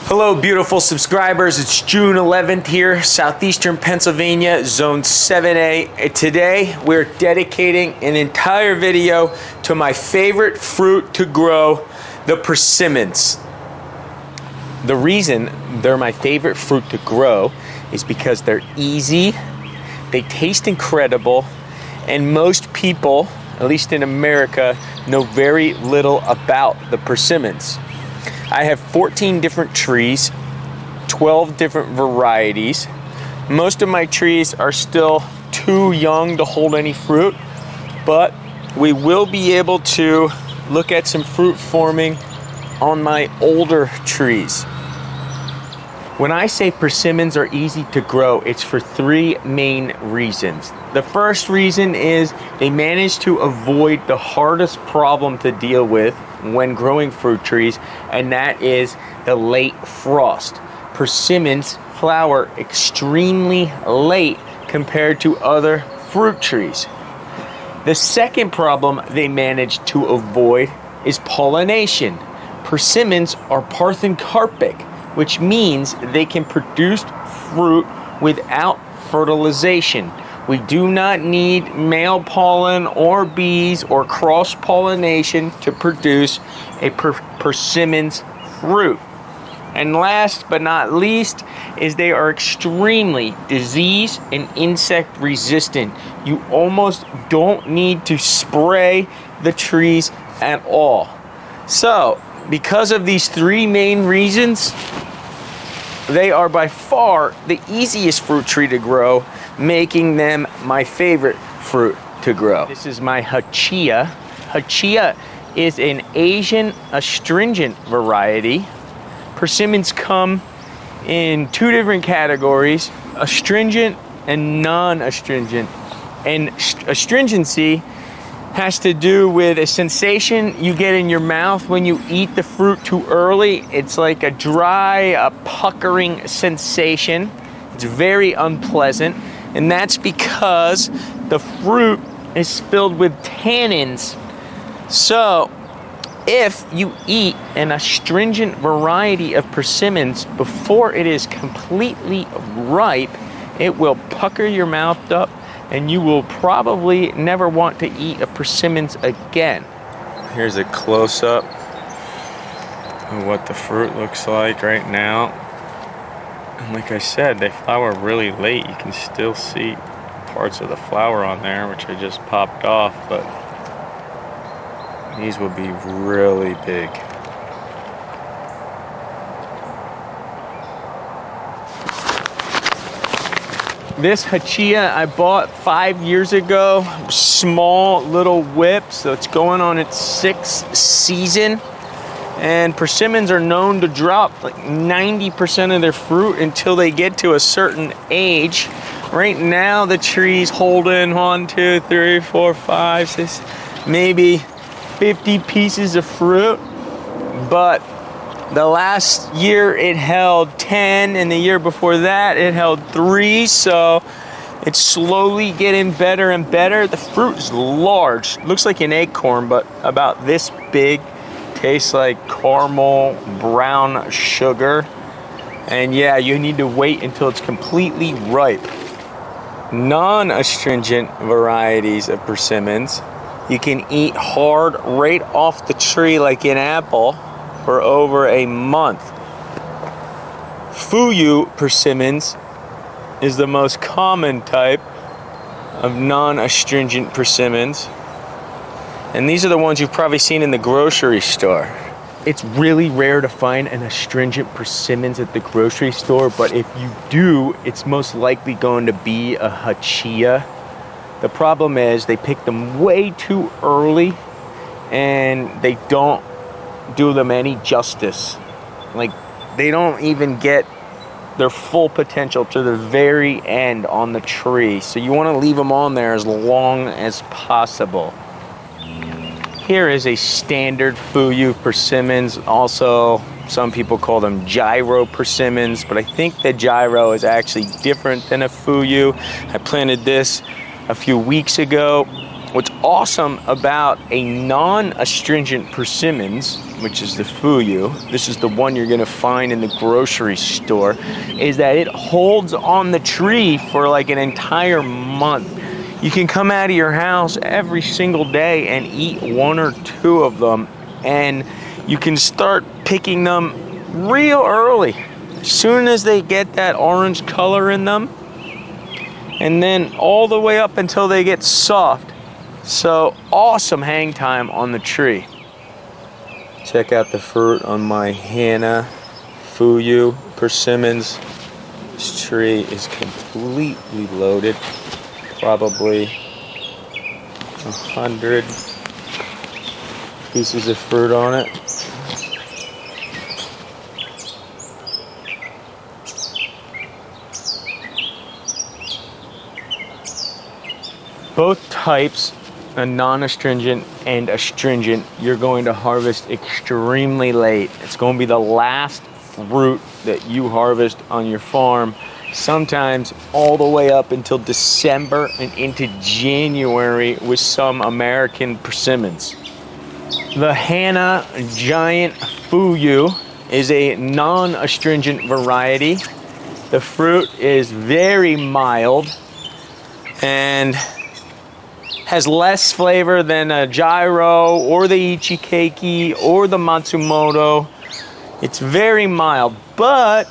Hello, beautiful subscribers. It's June 11th here, southeastern Pennsylvania, zone 7A. And today, we're dedicating an entire video to my favorite fruit to grow, the persimmons. The reason they're my favorite fruit to grow is because they're easy, they taste incredible, and most people, at least in America, know very little about the persimmons. I have 14 different trees, 12 different varieties. Most of my trees are still too young to hold any fruit, but we will be able to look at some fruit forming on my older trees. When I say persimmons are easy to grow, it's for three main reasons. The first reason is they manage to avoid the hardest problem to deal with when growing fruit trees, and that is the late frost. Persimmons flower extremely late compared to other fruit trees. The second problem they manage to avoid is pollination. Persimmons are parthenocarpic, which means they can produce fruit without fertilization. We do not need male pollen or bees or cross-pollination to produce a persimmons fruit. And last but not least is they are extremely disease and insect resistant. You almost don't need to spray the trees at all. So, because of these three main reasons, they are by far the easiest fruit tree to grow, making them my favorite fruit to grow. This is my hachia. Hachia is an Asian astringent variety. Persimmons come in two different categories, astringent and non-astringent. And astringency has to do with a sensation you get in your mouth when you eat the fruit too early. It's like a dry, puckering sensation. It's very unpleasant, and that's because the fruit is filled with tannins. So, if you eat an astringent variety of persimmons before it is completely ripe, it will pucker your mouth up, and you will probably never want to eat a persimmons again. Here's a close-up of what the fruit looks like right now. And like I said, they flower really late. You can still see parts of the flower on there, which I just popped off, but these will be really big. This hachia I bought 5 years ago, small little whip, so it's going on its 6th season. And persimmons are known to drop like 90% of their fruit until they get to a certain age. Right now the tree's holding 1, 2, 3, 4, 5, 6, maybe 50 pieces of fruit, but the last year it held 10, and the year before that it held 3, so it's slowly getting better and better. The fruit is large, looks like an acorn, but about this big. Tastes like caramel brown sugar. And yeah, you need to wait until it's completely ripe. Non-astringent varieties of persimmons, you can eat hard right off the tree like an apple for over a month. Fuyu persimmons is the most common type of non-astringent persimmons. And these are the ones you've probably seen in the grocery store. It's really rare to find an astringent persimmons at the grocery store, but if you do, it's most likely going to be a hachia. The problem is they pick them way too early and they don't do them any justice. Like, they don't even get their full potential to the very end on the tree. So you want to leave them on there as long as possible. Here is a standard Fuyu persimmons. Also, some people call them gyro persimmons, but I think the gyro is actually different than a Fuyu. I planted this a few weeks ago. what's awesome about a non-astringent persimmons, which is the fuyu, this is the one you're gonna find in the grocery store, is that it holds on the tree for like an entire month. You can come out of your house every single day and eat 1 or 2 of them, and you can start picking them real early. As soon as they get that orange color in them, and then all the way up until they get soft. So awesome hang time on the tree. Check out the fruit on my Hannah Fuyu persimmons. This tree is completely loaded. Probably 100 pieces of fruit on it. Both types, a non-astringent and astringent, you're going to harvest extremely late. It's going to be the last fruit that you harvest on your farm, sometimes all the way up until December and into January with some American persimmons. The Hannah Giant Fuyu is a non-astringent variety. The fruit is very mild and has less flavor than a gyro or the ichikeiki or the matsumoto. It's very mild, but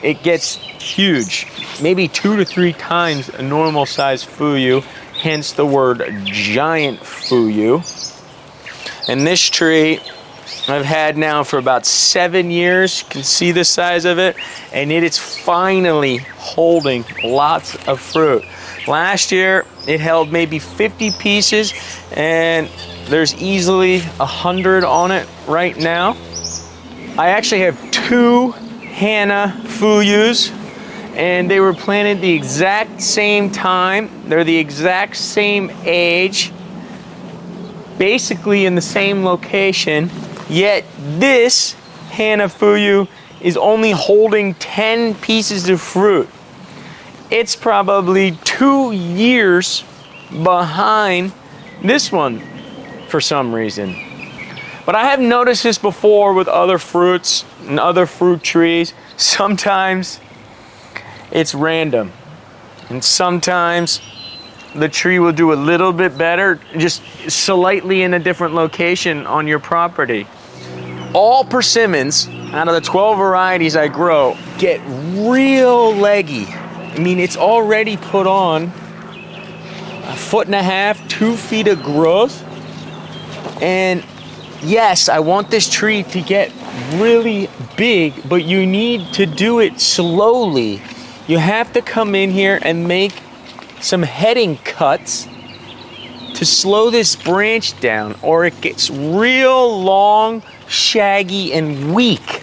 it gets huge, maybe 2 to 3 times a normal size fuyu, hence the word giant fuyu. And this tree I've had now for about 7 years. You can see the size of it, and it is finally holding lots of fruit. Last year it held maybe 50 pieces, and there's easily 100 on it right now. I actually have 2 Hannah Fuyus, and they were planted the exact same time. They're the exact same age, basically in the same location, yet this Hannah Fuyu is only holding 10 pieces of fruit. It's probably 2 years behind this one for some reason. But I have noticed this before with other fruits and other fruit trees. Sometimes it's random, and sometimes the tree will do a little bit better, just slightly in a different location on your property. All persimmons, out of the 12 varieties I grow, get real leggy. I mean, it's already put on 1.5 to 2 feet of growth. And yes, I want this tree to get really big, but you need to do it slowly. You have to come in here and make some heading cuts to slow this branch down, or it gets real long, shaggy, and weak.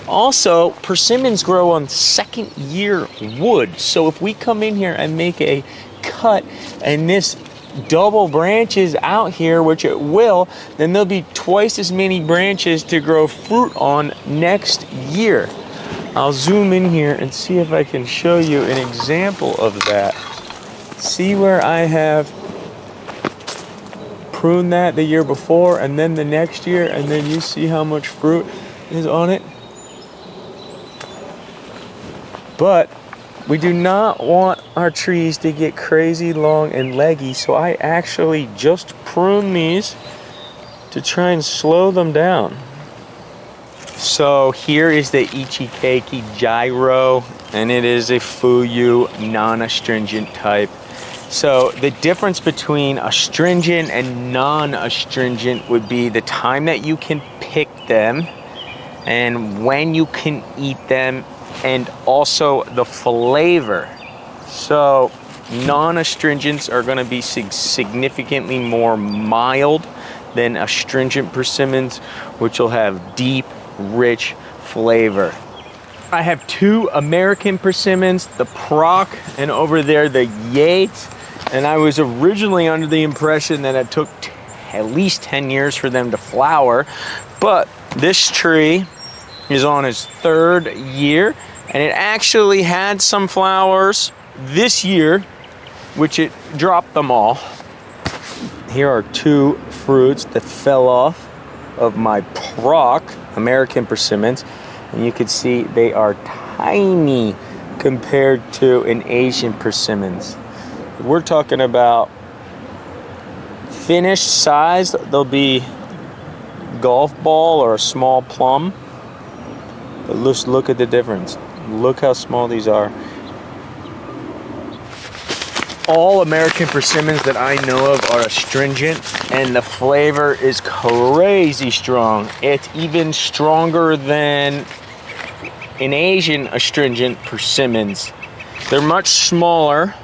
Also, persimmons grow on 2nd year wood. So if we come in here and make a cut and this double branches out here, which it will, then there'll be twice as many branches to grow fruit on next year. I'll zoom in here and see if I can show you an example of that. See where I have pruned that the year before and then the next year, and then you see how much fruit is on it. But we do not want our trees to get crazy long and leggy, so I actually just prune these to try and slow them down. So here is the ichikeiki gyro, and it is a fuyu non-astringent type. So the difference between astringent and non-astringent would be the time that you can pick them and when you can eat them, and also the flavor. So non-astringents are going to be significantly more mild than astringent persimmons, which will have deep, rich flavor. I have 2 American persimmons, the Proc, and over there the Yates. And I was originally under the impression that it took at least 10 years for them to flower, but this tree is on his 3rd year, and it actually had some flowers this year, which it dropped them all. Here are two fruits that fell off of my Proc American persimmons, and you can see they are tiny compared to an Asian persimmons. We're talking about finished size, they'll be golf ball or a small plum. But just look at the difference. Look how small these are. All American persimmons that I know of are astringent, and the flavor is crazy strong. It's even stronger than an Asian astringent persimmons. They're much smaller.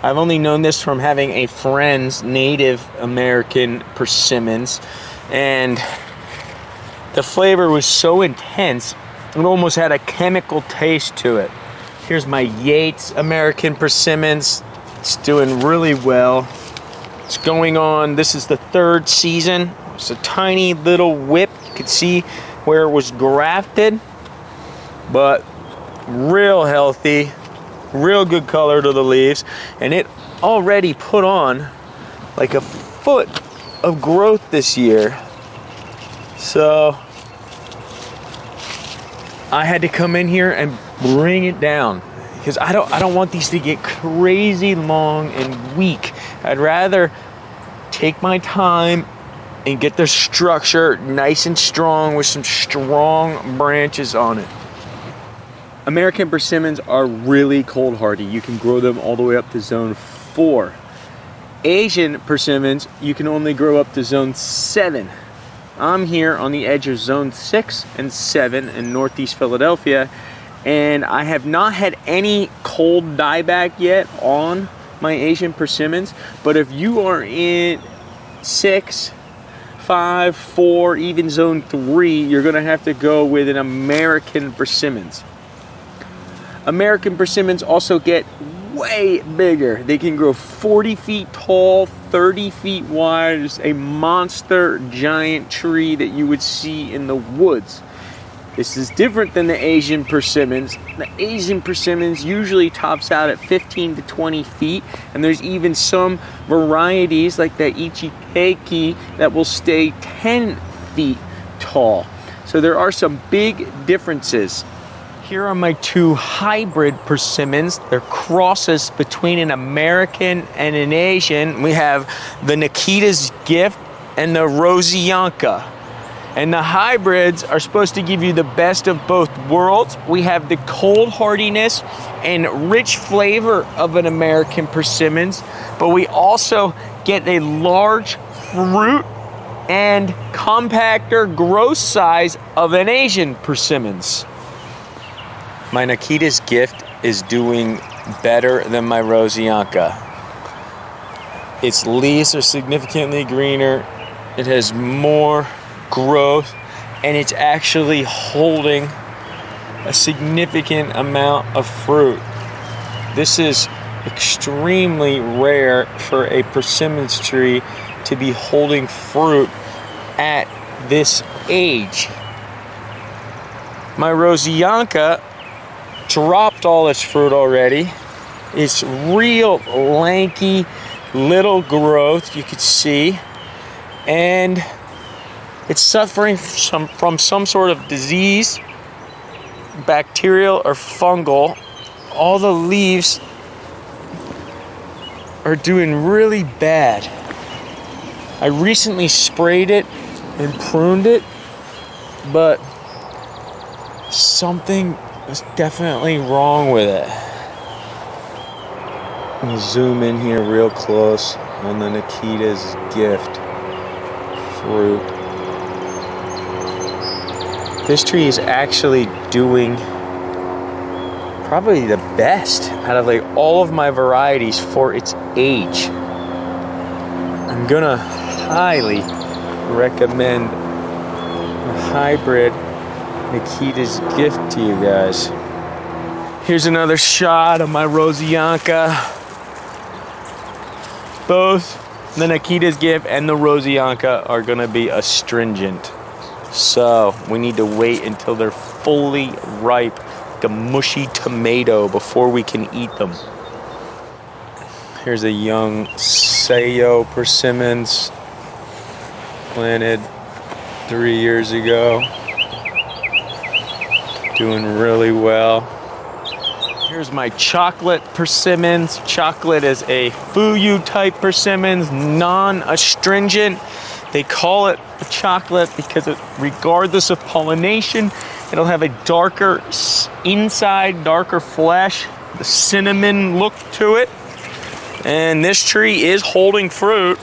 I've only known this from having a friend's Native American persimmons, and the flavor was so intense, it almost had a chemical taste to it. Here's my Yates American persimmons. It's doing really well. It's going on, this is the third season. It's a tiny little whip. You can see where it was grafted, but real healthy, real good color to the leaves, and it already put on like a foot of growth this year. So I had to come in here and bring it down because I don't want these to get crazy long and weak. I'd rather take my time and get the structure nice and strong with some strong branches on it. American persimmons are really cold hardy. You can grow them all the way up to zone 4. Asian persimmons, you can only grow up to zone 7. I'm here on the edge of zone 6 and 7 in Northeast Philadelphia, and I have not had any cold dieback yet on my Asian persimmons, but if you are in 6, 5, 4, even zone 3, you're gonna have to go with an American persimmons. American persimmons also get way bigger. They can grow 40 feet tall, 30 feet wide. It's a monster giant tree that you would see in the woods. This is different than the Asian persimmons. The Asian persimmons usually tops out at 15 to 20 feet, and there's even some varieties like the Ichikeiki that will stay 10 feet tall. So there are some big differences. Here are my two hybrid persimmons. They're crosses between an American and an Asian. We have the Nikita's Gift and the Rosianka. And the hybrids are supposed to give you the best of both worlds. We have the cold hardiness and rich flavor of an American persimmons, but we also get a large fruit and compactor growth size of an Asian persimmons. My Nikita's Gift is doing better than my Rosianka. Its leaves are significantly greener. It has more growth, and it's actually holding a significant amount of fruit. This is extremely rare for a persimmons tree to be holding fruit at this age. My Rosianka dropped all its fruit already. It's real lanky little growth, you could see, and it's suffering from some sort of disease, bacterial or fungal. All the leaves are doing really bad. I recently sprayed it and pruned it, but something is definitely wrong with it. Let me zoom in here real close on the Nikita's Gift fruit. This tree is actually doing probably the best out of like all of my varieties for its age. I'm gonna highly recommend a hybrid Nikita's Gift to you guys. Here's another shot of my Rosianka. Both the Nikita's Gift and the Rosianka are gonna be astringent. So we need to wait until they're fully ripe, like a mushy tomato, before we can eat them. Here's a young Sayo persimmons planted 3 years ago. Doing really well. Here's my chocolate persimmons. Chocolate is a Fuyu type persimmons, non-astringent. They call it chocolate because regardless of pollination, it'll have a darker inside, darker flesh, the cinnamon look to it. And this tree is holding fruit.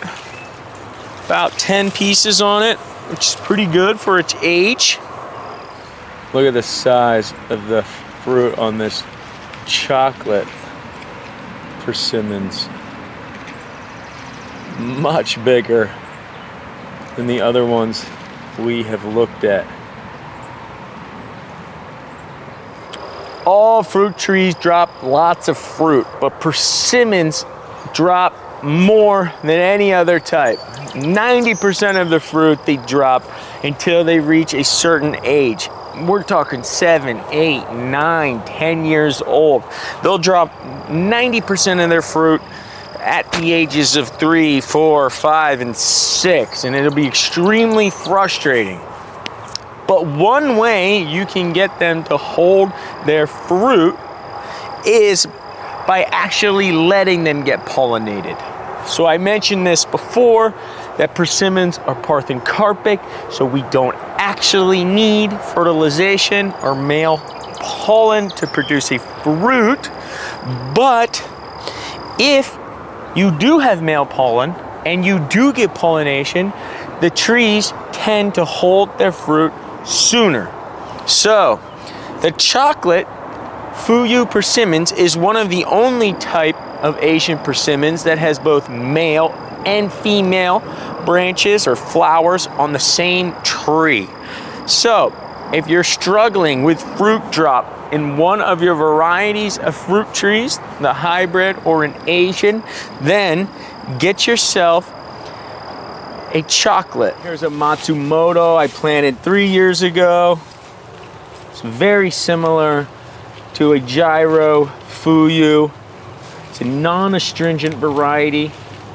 About 10 pieces on it, which is pretty good for its age. Look at the size of the fruit on this chocolate persimmons. Much bigger than the other ones we have looked at. All fruit trees drop lots of fruit, but persimmons drop more than any other type. 90% of the fruit they drop until they reach a certain age. We're talking 7, 8, 9, 10 years old. They'll drop 90% of their fruit at the ages of 3, 4, 5, and 6, and it'll be extremely frustrating. But one way you can get them to hold their fruit is by actually letting them get pollinated. So I mentioned this before, that persimmons are parthenocarpic, so we don't actually need fertilization or male pollen to produce a fruit. But if you do have male pollen and you do get pollination, the trees tend to hold their fruit sooner. So the chocolate Fuyu persimmons is one of the only type of Asian persimmons that has both male and female branches or flowers on the same tree. So if you're struggling with fruit drop in one of your varieties of fruit trees, the hybrid or an Asian, then get yourself a chocolate. Here's a Matsumoto I planted 3 years ago. It's very similar to a Gyro Fuyu. It's a non-astringent variety.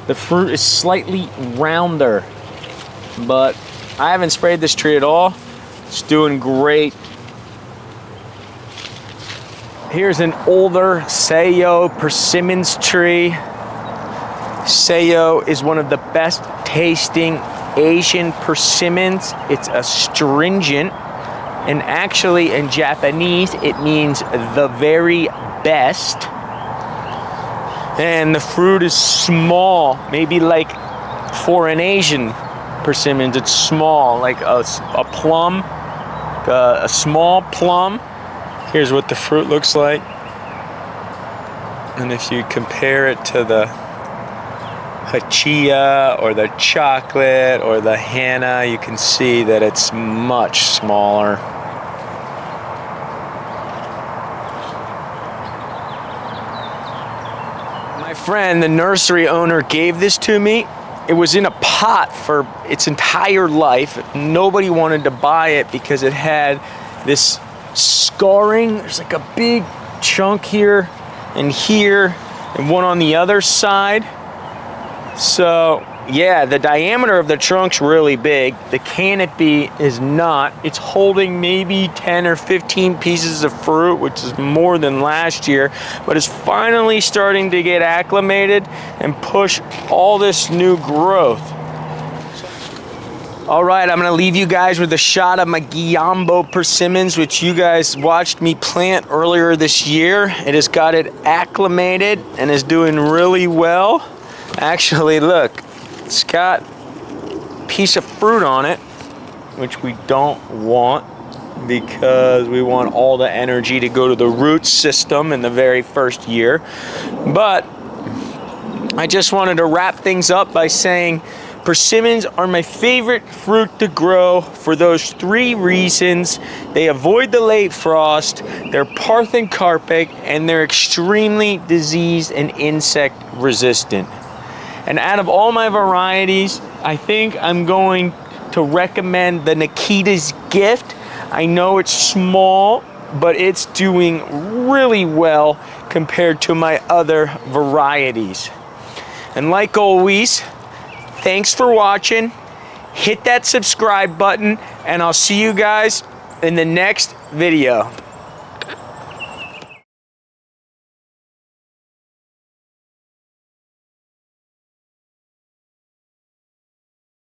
The fruit is slightly rounder, but I haven't sprayed this tree at all. It's doing great. Here's an older Sayo persimmons tree. Sayo is one of the best tasting Asian persimmons. It's astringent, and actually in Japanese it means the very best. And the fruit is small, maybe like for an Asian persimmons, it's small, like a plum, a small plum. Here's what the fruit looks like. And if you compare it to the Hachia or the chocolate or the Hana, you can see that it's much smaller. My friend, the nursery owner, gave this to me. It was in a pot for its entire life. Nobody wanted to buy it because it had this scarring. There's like a big chunk here and here and one on the other side. So yeah, the diameter of the trunk's really big. The canopy is not. It's holding maybe 10 or 15 pieces of fruit, which is more than last year, but it's finally starting to get acclimated and push all this new growth. All right, I'm gonna leave you guys with a shot of my Guiambo persimmons, which you guys watched me plant earlier this year. It has got it acclimated and is doing really well. Actually, look, it's got a piece of fruit on it, which we don't want because we want all the energy to go to the root system in the very first year. But I just wanted to wrap things up by saying persimmons are my favorite fruit to grow for those 3 reasons. They avoid the late frost, they're parthenocarpic, and they're extremely disease and insect resistant. And out of all my varieties, I think I'm going to recommend the Nikita's Gift. I know it's small, but it's doing really well compared to my other varieties. And like always, thanks for watching. Hit that subscribe button, and I'll see you guys in the next video.